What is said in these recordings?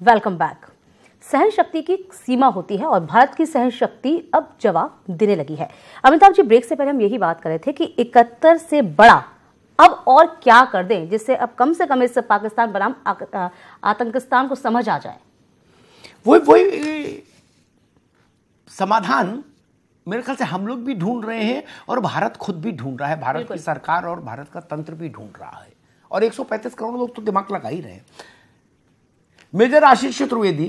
Welcome back. सहन शक्ति की सीमा होती है और भारत की सहन शक्ति अब जवाब देने लगी है। अमिताभ जी, ब्रेक से पहले हम यही बात कर रहे थे कि 71 से बड़ा अब और क्या कर दें जिससे अब कम से कम इस पाकिस्तान बनाम आतंकिस्तान को समझ आ जाए। वही समाधान मेरे ख्याल से हम लोग भी ढूंढ रहे हैं और भारत खुद भी ढूंढ रहा है, भारत की सरकार और भारत का तंत्र भी ढूंढ रहा है। और 135 करोड़ लोग तो दिमाग लगा ही रहे हैं। मेजर आशीष चतुर्वेदी,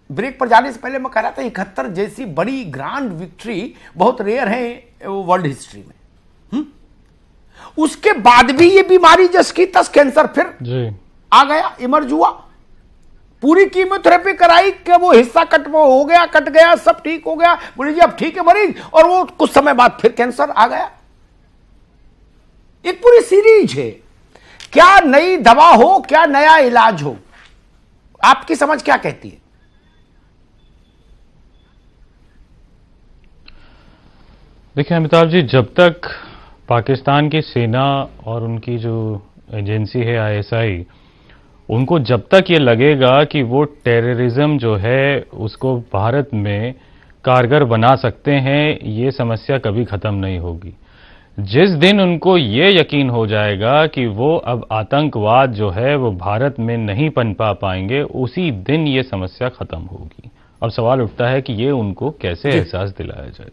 ब्रेक पर जाने से पहले मैं कह रहा था 71 जैसी बड़ी ग्रांड विक्ट्री बहुत रेयर है वर्ल्ड हिस्ट्री में। उसके बाद भी ये बीमारी जस की तस कैंसर फिर आ गया, इमर्ज हुआ। पूरी कीमोथेरेपी कराई कि वो हिस्सा कट गया, सब ठीक हो गया, बोले जी अब ठीक है मरीज, और वो कुछ समय बाद फिर कैंसर आ गया। एक पूरी सीरीज है। क्या नई दवा हो, क्या नया इलाज हो, आपकी समझ क्या कहती है? देखिए अमिताभ जी, जब तक पाकिस्तान की सेना और उनकी जो एजेंसी है आईएसआई, उनको जब तक ये लगेगा कि वो टेररिज्म जो है उसको भारत में कारगर बना सकते हैं, ये समस्या कभी खत्म नहीं होगी। जिस दिन उनको ये यकीन हो जाएगा कि वो अब आतंकवाद जो है वो भारत में नहीं पनपा पाएंगे, उसी दिन ये समस्या खत्म होगी। अब सवाल उठता है कि ये उनको कैसे एहसास दिलाया जाए।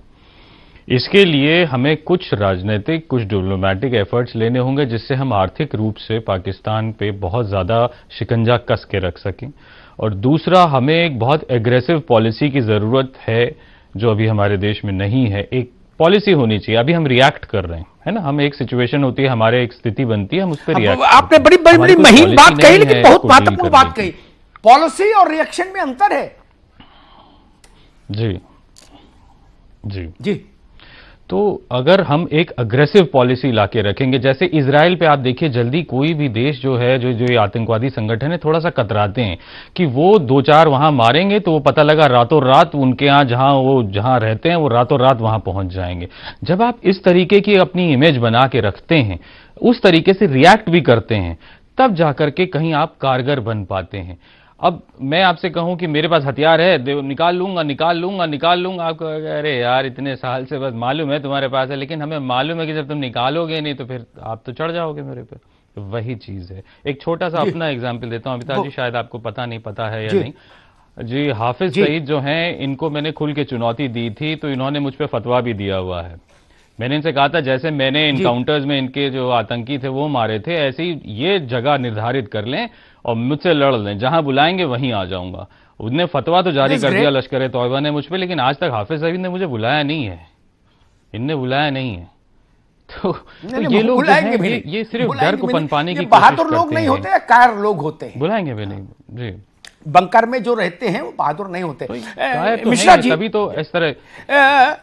इसके लिए हमें कुछ राजनीतिक, कुछ डिप्लोमेटिक एफर्ट्स लेने होंगे जिससे हम आर्थिक रूप से पाकिस्तान पे बहुत ज़्यादा शिकंजा कस के रख सकें। और दूसरा, हमें एक बहुत एग्रेसिव पॉलिसी की ज़रूरत है जो अभी हमारे देश में नहीं है। एक पॉलिसी होनी चाहिए। अभी हम रिएक्ट कर रहे हैं, है ना, हम एक सिचुएशन होती है, हमारे एक स्थिति बनती है, हम उस पर रिएक्ट। आपने बड़ी बड़ी बड़ी महीन बात कही, लेकिन बहुत महत्वपूर्ण बात कही। पॉलिसी और रिएक्शन में अंतर है। जी जी जी। तो अगर हम एक अग्रेसिव पॉलिसी लाके रखेंगे, जैसे इजराइल पे आप देखिए, जल्दी कोई भी देश जो है, जो ये आतंकवादी संगठन है, थोड़ा सा कतराते हैं कि वो 2-4 वहां मारेंगे तो वो पता लगा रातों रात उनके यहाँ जहां रहते हैं वो रातों रात वहां पहुंच जाएंगे। जब आप इस तरीके की अपनी इमेज बना के रखते हैं, उस तरीके से रिएक्ट भी करते हैं, तब जाकर के कहीं आप कारगर बन पाते हैं। अब मैं आपसे कहूं कि मेरे पास हथियार है, निकाल लूंगा, आपको अरे यार इतने साल से बस मालूम है तुम्हारे पास है, लेकिन हमें मालूम है कि जब तुम निकालोगे नहीं तो फिर आप तो चढ़ जाओगे मेरे पे। तो वही चीज है। एक छोटा सा अपना एग्जाम्पल देता हूं अमिताभ जी, शायद आपको पता है या नहीं जी। हाफिज सईद जो हैं, इनको मैंने खुल के चुनौती दी थी, तो इन्होंने मुझ पर फतवा भी दिया हुआ है। मैंने इनसे कहा था जैसे मैंने इनकाउंटर्स में इनके जो आतंकी थे वो मारे थे, ऐसे ही ये जगह निर्धारित कर लें और मुझसे लड़ लें, जहां बुलाएंगे वहीं आ जाऊंगा। उनने फतवा तो जारी कर दिया लश्कर तौयबा ने मुझ पे, लेकिन आज तक हाफिज सईद ने मुझे बुलाया नहीं है, इनने बुलाया नहीं है। तो ये लोग ये सिर्फ डर को पनपाने की बहादुर लोग नहीं होते, कायर लोग होते हैं। बुलाएंगे भी नहीं जी। बंकर में जो रहते हैं वो बहादुर नहीं होते। मिश्रा जी, तभी तो इस तरह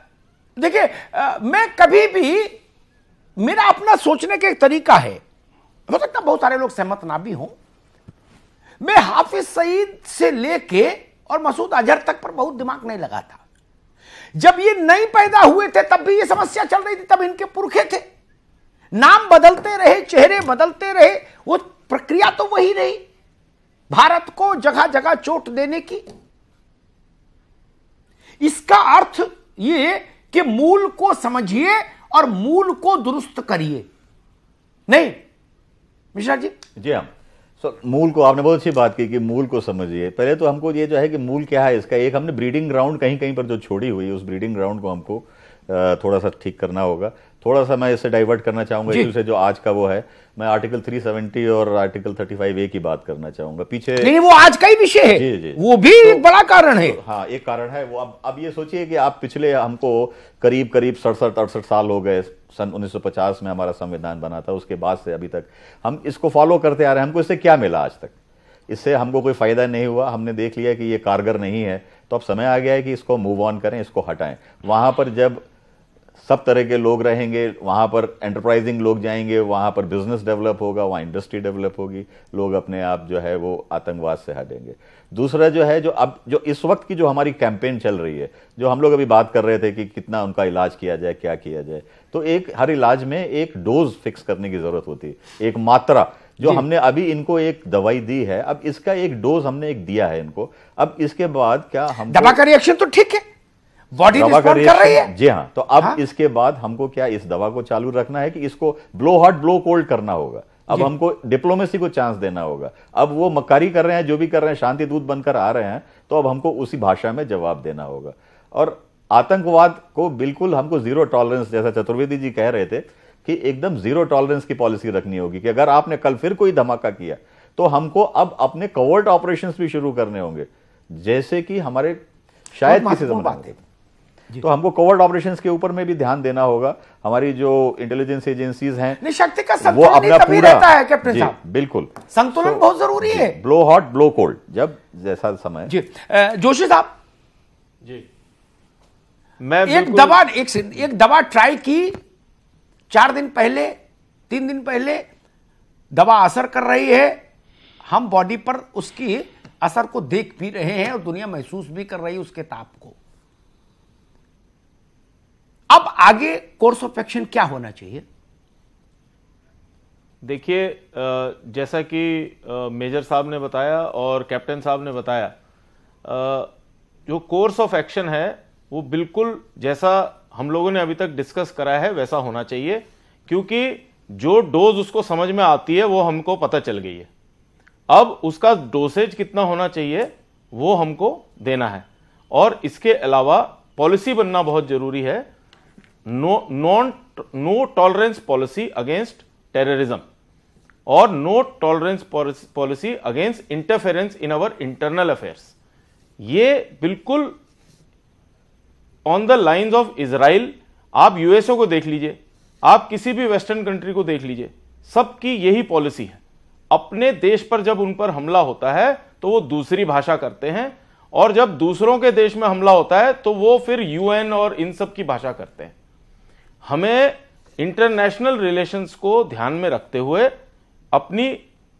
देखिए, मैं कभी भी, मेरा अपना सोचने का एक तरीका है, हो सकता बहुत सारे लोग सहमत ना भी हों। मैं हाफिज सईद से लेके और मसूद अजहर तक पर बहुत दिमाग नहीं लगा था। जब ये नहीं पैदा हुए थे तब भी ये समस्या चल रही थी, तब इनके पुरखे थे। नाम बदलते रहे, चेहरे बदलते रहे, वो प्रक्रिया तो वही रही, भारत को जगह जगह चोट देने की। इसका अर्थ ये कि मूल को समझिए और मूल को दुरुस्त करिए। नहीं मिश्रा जी? जी हाँ। मूल को आपने बहुत अच्छी बात की कि मूल को समझिए। पहले तो हमको ये जो है कि मूल क्या है इसका, एक हमने ब्रीडिंग ग्राउंड कहीं कहीं पर जो छोड़ी हुई है, उस ब्रीडिंग ग्राउंड को हमको थोड़ा सा ठीक करना होगा। थोड़ा सा मैं इससे डाइवर्ट करना चाहूंगा इशू से, जो आज का वो है। मैं आर्टिकल 370 और आर्टिकल 35A की बात करना चाहूंगा। पीछे नहीं, वो आज का ही विषय है। जी जी, वो भी एक बड़ा कारण है। हाँ, एक कारण है वो। अब ये सोचिए कि आप पिछले हमको करीब 67-68 साल हो गए, सन 1950 में हमारा संविधान बना था, उसके बाद से अभी तक हम इसको फॉलो करते आ रहे हैं। हमको इससे क्या मिला आज तक? इससे हमको कोई फायदा नहीं हुआ। हमने देख लिया कि ये कारगर नहीं है, तो अब समय आ गया है कि इसको मूव ऑन करें, इसको हटाएं। वहां पर जब सब तरह के लोग रहेंगे, वहां पर एंटरप्राइजिंग लोग जाएंगे, वहां पर बिजनेस डेवलप होगा, वहां इंडस्ट्री डेवलप होगी, लोग अपने आप जो है वो आतंकवाद से हटेंगे। दूसरा जो है, जो इस वक्त की जो हमारी कैंपेन चल रही है, जो हम लोग अभी बात कर रहे थे कि कितना उनका इलाज किया जाए, क्या किया जाए, तो हर इलाज में एक डोज फिक्स करने की जरूरत होती है, एक मात्रा। जो हमने अभी इनको एक दवाई दी है, अब इसका एक डोज हमने एक दिया है इनको, अब इसके बाद क्या हम दवा का रिएक्शन तो ठीक है, बॉडी रिस्पॉन्ड कर रही है। जी हाँ, तो अब इसके बाद हमको क्या इस दवा को चालू रखना है कि इसको ब्लो हॉट ब्लो कोल्ड करना होगा। अब हमको डिप्लोमेसी को चांस देना होगा। अब वो मक्कारी कर रहे हैं, जो भी कर रहे हैं, शांति दूत बनकर आ रहे हैं, तो अब हमको उसी भाषा में जवाब देना होगा। और आतंकवाद को बिल्कुल हमको जीरो टॉलरेंस, जैसा चतुर्वेदी जी कह रहे थे कि एकदम जीरो टॉलरेंस की पॉलिसी रखनी होगी कि अगर आपने कल फिर कोई धमाका किया तो हमको अब अपने कवर्ट ऑपरेशंस भी शुरू करने होंगे, जैसे कि हमारे शायद किसी समय तो हमको कवर्ट ऑपरेशंस के ऊपर में भी ध्यान देना होगा। हमारी जो इंटेलिजेंस एजेंसीज हैं, शक्ति का वो अपना तभी रहता है कैप्टन साहब, बिल्कुल संतुलन बहुत जरूरी है। ब्लो हॉट ब्लो कोल्ड, जब जैसा समय। जी जोशी साहब जी, मैं एक दवा ट्राई की 4 दिन पहले, 3 दिन पहले, दवा असर कर रही है, हम बॉडी पर उसकी असर को देख भी रहे हैं और दुनिया महसूस भी कर रही है उसके ताप को। अब आगे कोर्स ऑफ एक्शन क्या होना चाहिए? देखिए, जैसा कि मेजर साहब ने बताया और कैप्टन साहब ने बताया, जो कोर्स ऑफ एक्शन है वो बिल्कुल जैसा हम लोगों ने अभी तक डिस्कस करा है वैसा होना चाहिए, क्योंकि जो डोज उसको समझ में आती है वो हमको पता चल गई है। अब उसका डोसेज कितना होना चाहिए वो हमको देना है। और इसके अलावा पॉलिसी बनना बहुत जरूरी है, no tolerance policy against terrorism और no tolerance policy against interference in our internal affairs. ये बिल्कुल on the lines of Israel. आप यूएसओ को देख लीजिए, आप किसी भी वेस्टर्न कंट्री को देख लीजिए, सबकी यही पॉलिसी है। अपने देश पर जब उन पर हमला होता है तो वो दूसरी भाषा करते हैं, और जब दूसरों के देश में हमला होता है तो वो फिर यूएन और इन सब की भाषा करते हैं। हमें इंटरनेशनल रिलेशंस को ध्यान में रखते हुए अपनी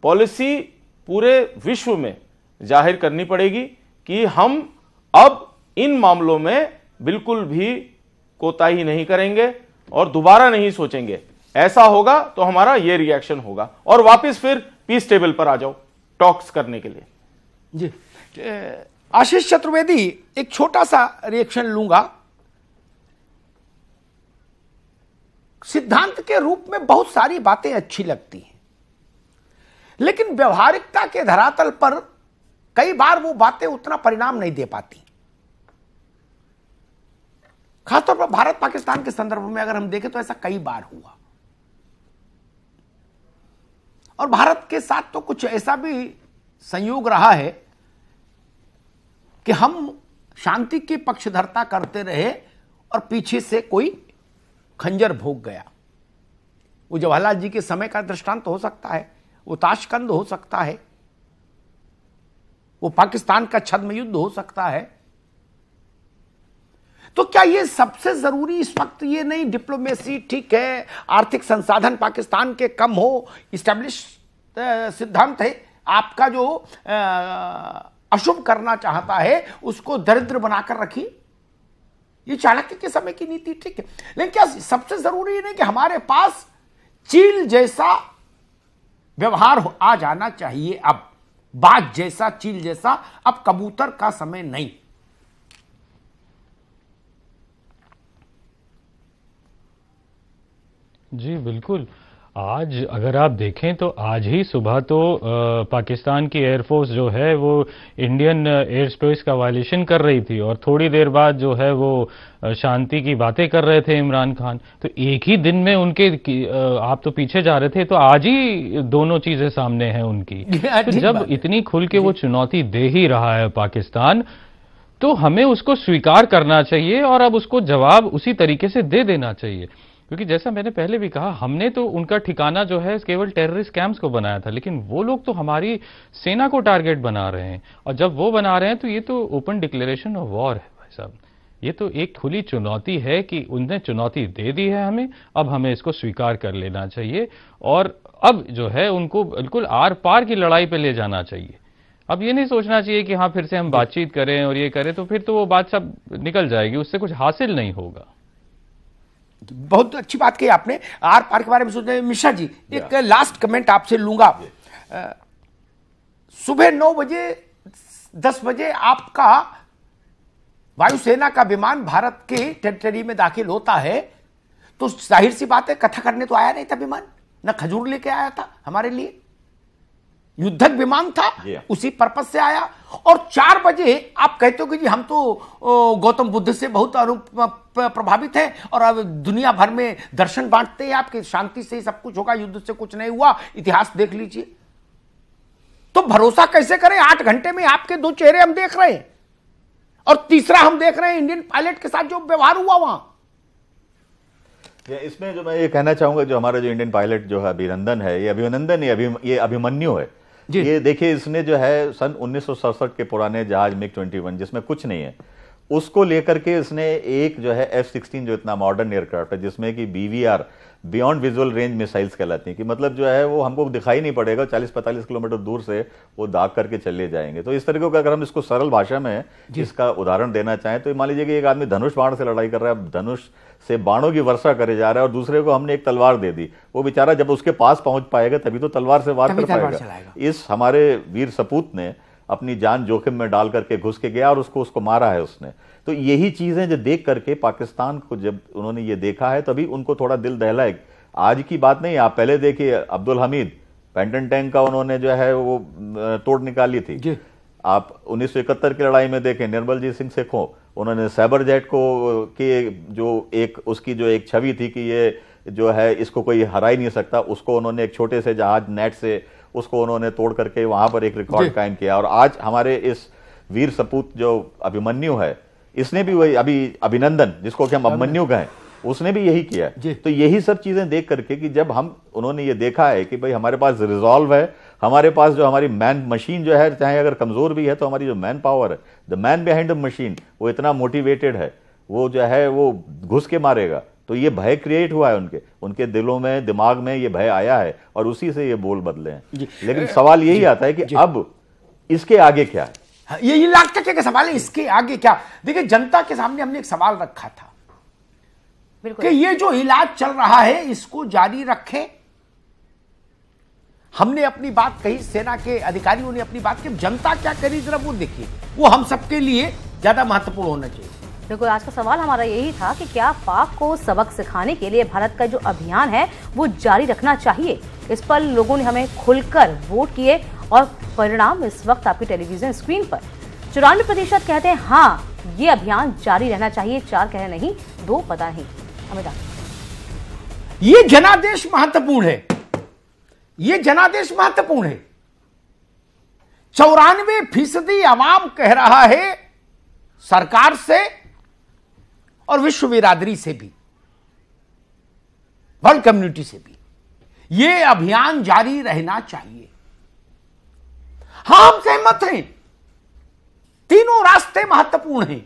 पॉलिसी पूरे विश्व में जाहिर करनी पड़ेगी कि हम अब इन मामलों में बिल्कुल भी कोताही नहीं करेंगे और दोबारा नहीं सोचेंगे। ऐसा होगा तो हमारा ये रिएक्शन होगा और वापस फिर पीस टेबल पर आ जाओ टॉक्स करने के लिए। जी आशीष चतुर्वेदी, एक छोटा सा रिएक्शन लूंगा। सिद्धांत के रूप में बहुत सारी बातें अच्छी लगती हैं, लेकिन व्यवहारिकता के धरातल पर कई बार वो बातें उतना परिणाम नहीं दे पाती। खासतौर पर भारत पाकिस्तान के संदर्भ में अगर हम देखें तो ऐसा कई बार हुआ, और भारत के साथ तो कुछ ऐसा भी संयोग रहा है कि हम शांति की पक्षधरता करते रहे और पीछे से कोई खंजर भोग गया। वो जवाहरलाल जी के समय का दृष्टांत हो सकता है, वो ताशकंद हो सकता है, वो पाकिस्तान का छद्म युद्ध हो सकता है। तो क्या ये सबसे जरूरी इस वक्त ये नहीं, डिप्लोमेसी ठीक है, आर्थिक संसाधन पाकिस्तान के कम हो, इस्टेब्लिश सिद्धांत है, आपका जो अशुभ करना चाहता है उसको दरिद्र बनाकर रखिए, ये चाणक्य के समय की नीति ठीक है। लेकिन क्या सबसे जरूरी नहीं कि हमारे पास चील जैसा व्यवहार आ जाना चाहिए? अब बाज जैसा, चील जैसा, अब कबूतर का समय नहीं। जी बिल्कुल। आज अगर आप देखें तो आज ही सुबह तो पाकिस्तान की एयरफोर्स जो है वो इंडियन एयर स्पेस का वायलेशन कर रही थी, और थोड़ी देर बाद जो है वो शांति की बातें कर रहे थे इमरान खान। तो एक ही दिन में उनके आप तो पीछे जा रहे थे, तो आज ही दोनों चीजें सामने हैं उनकी। तो जब इतनी खुल के वो चुनौती दे ही रहा है पाकिस्तान, तो हमें उसको स्वीकार करना चाहिए और अब उसको जवाब उसी तरीके से दे देना चाहिए। क्योंकि जैसा मैंने पहले भी कहा, हमने तो उनका ठिकाना जो है केवल टेररिस्ट कैंप्स को बनाया था, लेकिन वो लोग तो हमारी सेना को टारगेट बना रहे हैं, और जब वो बना रहे हैं तो ये तो ओपन डिक्लेरेशन ऑफ वॉर है भाई साहब। ये तो एक खुली चुनौती है कि उनने चुनौती दे दी है हमें, अब हमें इसको स्वीकार कर लेना चाहिए और अब जो है उनको बिल्कुल आर पार की लड़ाई पे ले जाना चाहिए। अब ये नहीं सोचना चाहिए कि हाँ फिर से हम बातचीत करें और ये करें, तो फिर तो वो बात सब निकल जाएगी, उससे कुछ हासिल नहीं होगा। बहुत अच्छी बात कही आपने, आर पार के बारे में सोचते हैं। मिश्रा जी, एक लास्ट कमेंट आपसे लूंगा। सुबह 9 बजे 10 बजे आपका वायुसेना का विमान भारत के टेरिटरी में दाखिल होता है, तो जाहिर सी बात है कथा करने तो आया नहीं था विमान, ना खजूर लेके आया था हमारे लिए, युद्धक विमान था, उसी पर्पस से आया। और 4 बजे आप कहते हो कि जी हम तो गौतम बुद्ध से बहुत प्रभावित हैं और अब दुनिया भर में दर्शन बांटते हैं आपके, शांति से ही सब कुछ होगा, युद्ध से कुछ नहीं हुआ, इतिहास देख लीजिए। तो भरोसा कैसे करें? 8 घंटे में आपके 2 चेहरे हम देख रहे हैं, और तीसरा हम देख रहे हैं इंडियन पायलट के साथ जो व्यवहार हुआ वहां। इसमें जो मैं ये कहना चाहूंगा, जो हमारा जो इंडियन पायलट जो है अभिनंदन है, ये अभिनंदन ये अभिमन्यु है। ये देखिए, इसने जो है सन 1967 के पुराने जहाज MiG-21 जिसमें कुछ नहीं है, उसको लेकर के इसने एक जो है F-16 जो इतना मॉडर्न एयरक्राफ्ट है, जिसमें कि BVR beyond visual range missiles कहलाती हैं, कि मतलब जो है वो हमको दिखाई नहीं पड़ेगा, 40-45 किलोमीटर दूर से वो दाग करके चले जाएंगे। तो इस तरीके का अगर हम इसको सरल भाषा में इसका उदाहरण देना चाहें तो मान लीजिए कि एक आदमी धनुष बाण से लड़ाई कर रहा है, धनुष से बाणों की वर्षा करे जा रहा है, और दूसरे को हमने एक तलवार दे दी, वो बेचारा जब उसके पास पहुंच पाएगा तभी तो तलवार से वार कर पाएगा। इस हमारे वीर सपूत ने अपनी जान जोखिम में डाल करके घुस के गया और उसको मारा है उसने। तो यही चीजें जो देख करके पाकिस्तान को जब उन्होंने ये देखा है तभी उनको थोड़ा दिल दहला है। आज की बात नहीं, आप पहले देखिए अब्दुल हमीद पैंटन टैंक का उन्होंने जो है वो तोड़ निकाली थी। आप 1971 की लड़ाई में देखें, निर्मलजीत सिंह सेखों, उन्होंने साइबर जेट को के जो एक उसकी जो एक छवि थी कि ये जो है इसको कोई हरा ही नहीं सकता, उसको उन्होंने एक छोटे से जहाज नेट से उसको उन्होंने तोड़ करके वहां पर एक रिकॉर्ड कायम किया। और आज हमारे इस वीर सपूत जो अभिमन्यु है, इसने भी वही अभिनंदन जिसको कि हम अभिमन्यु कहें, उसने भी यही किया। तो यही सब चीजें देख करके कि जब हम उन्होंने ये देखा है कि भाई हमारे पास रिजॉल्व है, हमारे पास जो हमारी मैन मशीन जो है, चाहे अगर कमजोर भी है तो हमारी जो मैन पावर है, the man behind the machine, वो इतना मोटिवेटेड है, वो जो है वो घुस के मारेगा। तो ये भय क्रिएट हुआ है उनके दिलों में, दिमाग में ये भय आया है और उसी से ये बोल बदले हैं। लेकिन सवाल यही आता है कि अब इसके आगे क्या है? ये लाख टके का सवाल है, इसके आगे क्या? देखिए, जनता के सामने हमने एक सवाल रखा था कि ये जो इलाज चल रहा है इसको जारी रखें। हमने अपनी बात कही, सेना के अधिकारियों ने अपनी बात की, जनता क्या करी जरा वो देखिए, वो हम सबके लिए ज्यादा महत्वपूर्ण होना चाहिए। बिल्कुल, आज का सवाल हमारा यही था कि क्या पाक को सबक सिखाने के लिए भारत का जो अभियान है वो जारी रखना चाहिए। इस पर लोगों ने हमें खुलकर वोट किए और परिणाम इस वक्त आपकी टेलीविजन स्क्रीन पर। 94% कहते हैं हाँ, ये अभियान जारी रहना चाहिए, 4 कह नहीं, 2 पता नहीं। ये जनादेश महत्वपूर्ण है, ये जनादेश महत्वपूर्ण है। 94% आवाम कह रहा है सरकार से और विश्व बिरादरी से भी, वर्ल्ड कम्युनिटी से भी, ये अभियान जारी रहना चाहिए। हां, हम सहमत हैं, तीनों रास्ते महत्वपूर्ण हैं।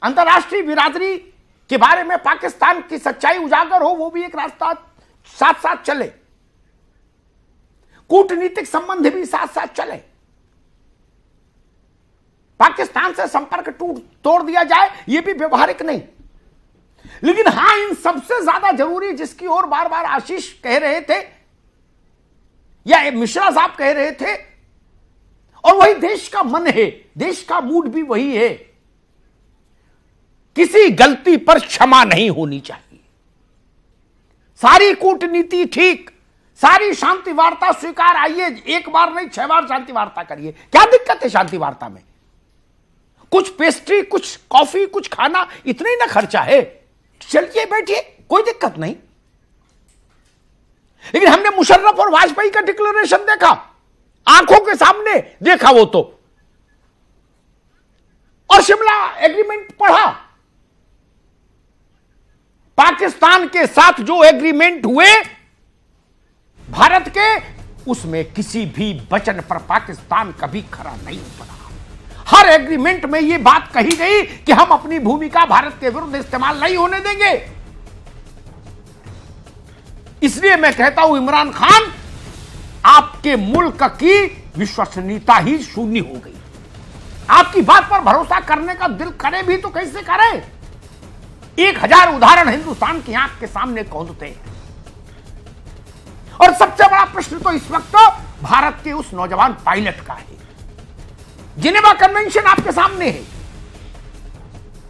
अंतर्राष्ट्रीय बिरादरी के बारे में पाकिस्तान की सच्चाई उजागर हो, वो भी एक रास्ता साथ साथ चले, कूटनीतिक संबंध भी साथ साथ चले, पाकिस्तान से संपर्क तोड़ दिया जाए, यह भी व्यवहारिक नहीं। लेकिन हां, इन सबसे ज्यादा जरूरी, जिसकी ओर बार बार आशीष कह रहे थे या मिश्रा साहब कह रहे थे, और वही देश का मन है, देश का मूड भी वही है, किसी गलती पर क्षमा नहीं होनी चाहिए। सारी कूटनीति ठीक, सारी शांति वार्ता स्वीकार, आइए एक बार नहीं 6 बार शांति वार्ता करिए, क्या दिक्कत है शांति वार्ता में? कुछ पेस्ट्री, कुछ कॉफी, कुछ खाना, इतना ही ना खर्चा है, चलिए बैठिए, कोई दिक्कत नहीं। लेकिन हमने मुशर्रफ और वाजपेयी का डिक्लेरेशन देखा, आंखों के सामने देखा वो तो, और शिमला एग्रीमेंट पढ़ा। पाकिस्तान के साथ जो एग्रीमेंट हुए भारत के, उसमें किसी भी वचन पर पाकिस्तान कभी खरा नहीं उतरा। हर एग्रीमेंट में यह बात कही गई कि हम अपनी भूमिका भारत के विरुद्ध इस्तेमाल नहीं होने देंगे। इसलिए मैं कहता हूं, इमरान खान, आपके मुल्क की विश्वसनीयता ही शून्य हो गई। आपकी बात पर भरोसा करने का दिल करे भी तो कैसे करे? 1000 उदाहरण हिंदुस्तान की आंख के सामने कौंधते हैं। और सबसे बड़ा प्रश्न तो इस वक्त भारत के उस नौजवान पायलट का है। जिनेवा कन्वेंशन आपके सामने है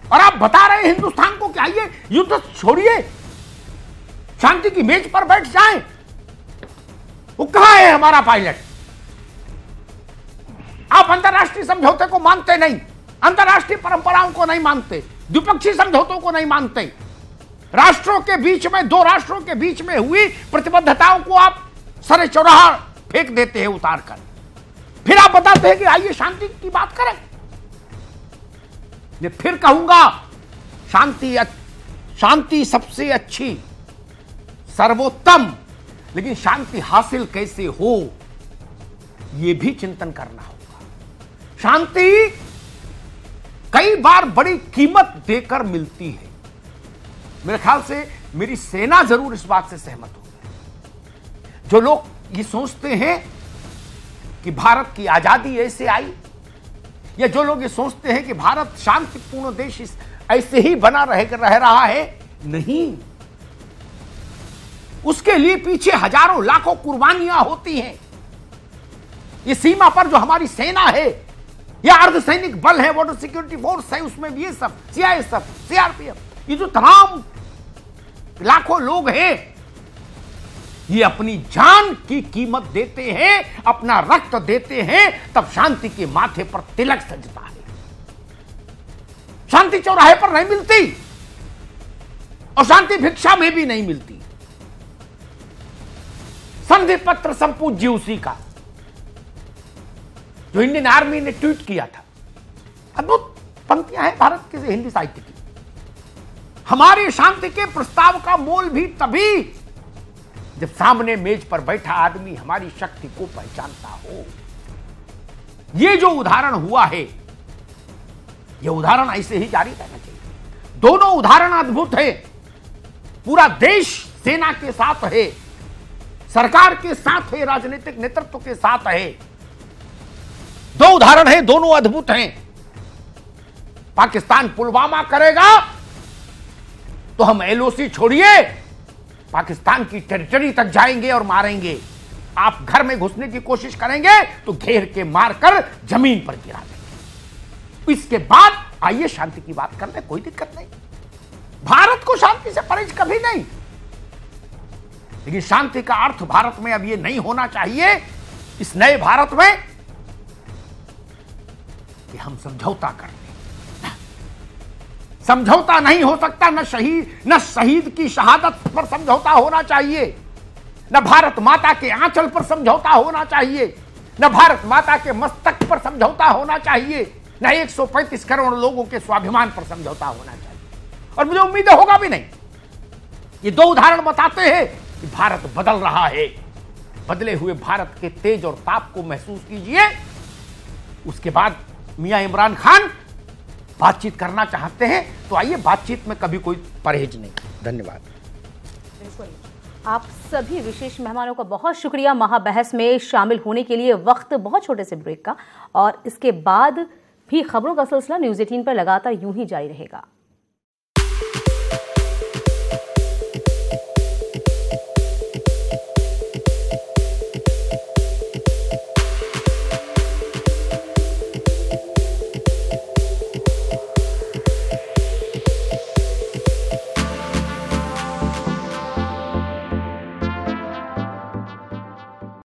और आप बता रहे हैं हिंदुस्तान को कि आइए युद्ध छोड़िए, शांति की मेज पर बैठ जाएं। वो कहां है हमारा पायलट? आप अंतरराष्ट्रीय समझौते को मानते नहीं, अंतरराष्ट्रीय परंपराओं को नहीं मानते, द्विपक्षीय समझौतों को नहीं मानते, राष्ट्रों के बीच में, दो राष्ट्रों के बीच में हुई प्रतिबद्धताओं को आप सरे चौराहा फेंक देते हैं उतार कर। फिर आप बताते हैं कि आइए शांति की बात करें। मैं फिर कहूंगा, शांति सबसे अच्छी, सर्वोत्तम, लेकिन शांति हासिल कैसे हो यह भी चिंतन करना होगा। शांति कई बार बड़ी कीमत देकर मिलती है। मेरे ख्याल से मेरी सेना जरूर इस बात से सहमत होगी। जो लोग ये सोचते हैं कि भारत की आजादी ऐसे आई, या जो लोग ये सोचते हैं कि भारत शांतिपूर्ण देश ऐसे ही बना रह रहा है, नहीं, उसके लिए पीछे हजारों लाखों कुर्बानियां होती हैं। ये सीमा पर जो हमारी सेना है, या अर्धसैनिक बल है, बॉर्डर सिक्योरिटी फोर्स है, उसमें भी ये सब सीआईएसएफ, सीआरपीएफ, ये जो तमाम लाखों लोग हैं, ये अपनी जान की कीमत देते हैं, अपना रक्त देते हैं, तब शांति के माथे पर तिलक सजता है। शांति चौराहे पर नहीं मिलती और शांति भिक्षा में भी नहीं मिलती। संधि पत्र संपूज्य उसी का, जो इंडियन आर्मी ने ट्वीट किया था। अद्भुत पंक्तियां हैं भारत के हिंदी साहित्य की। हमारी शांति के प्रस्ताव का मोल भी तभी जब सामने मेज पर बैठा आदमी हमारी शक्ति को पहचानता हो। यह जो उदाहरण हुआ है, यह उदाहरण ऐसे ही जारी रहना चाहिए। दोनों उदाहरण अद्भुत है। पूरा देश सेना के साथ है, सरकार के साथ है, राजनीतिक नेतृत्व के साथ है। दो उदाहरण है, दोनों अद्भुत हैं। पाकिस्तान पुलवामा करेगा तो हम एलओसी छोड़िए, पाकिस्तान की टेरिटरी तक जाएंगे और मारेंगे। आप घर में घुसने की कोशिश करेंगे तो घेर के मारकर जमीन पर गिरा देंगे। इसके बाद आइए शांति की बात करने, कोई दिक्कत नहीं। भारत को शांति से परहेज कभी नहीं, लेकिन शांति का अर्थ भारत में अब यह नहीं होना चाहिए, इस नए भारत में, कि हम समझौता कर लें। समझौता नहीं हो सकता। न शहीद की शहादत पर समझौता होना चाहिए, न भारत माता के आंचल पर समझौता होना चाहिए, न भारत माता के मस्तक पर समझौता होना चाहिए, न 135 करोड़ लोगों के स्वाभिमान पर समझौता होना चाहिए। और मुझे उम्मीद होगा भी नहीं। ये दो उदाहरण बताते हैं कि भारत बदल रहा है। बदले हुए भारत के तेज और ताप को महसूस कीजिए। उसके बाद मियां इमरान खान बातचीत करना चाहते हैं तो आइए, बातचीत में कभी कोई परहेज नहीं। धन्यवाद। बिल्कुल, आप सभी विशेष मेहमानों का बहुत शुक्रिया महाबहस में शामिल होने के लिए। वक्त बहुत छोटे से ब्रेक का, और इसके बाद भी खबरों का सिलसिला न्यूज़ 18 पर लगातार यूं ही जारी रहेगा।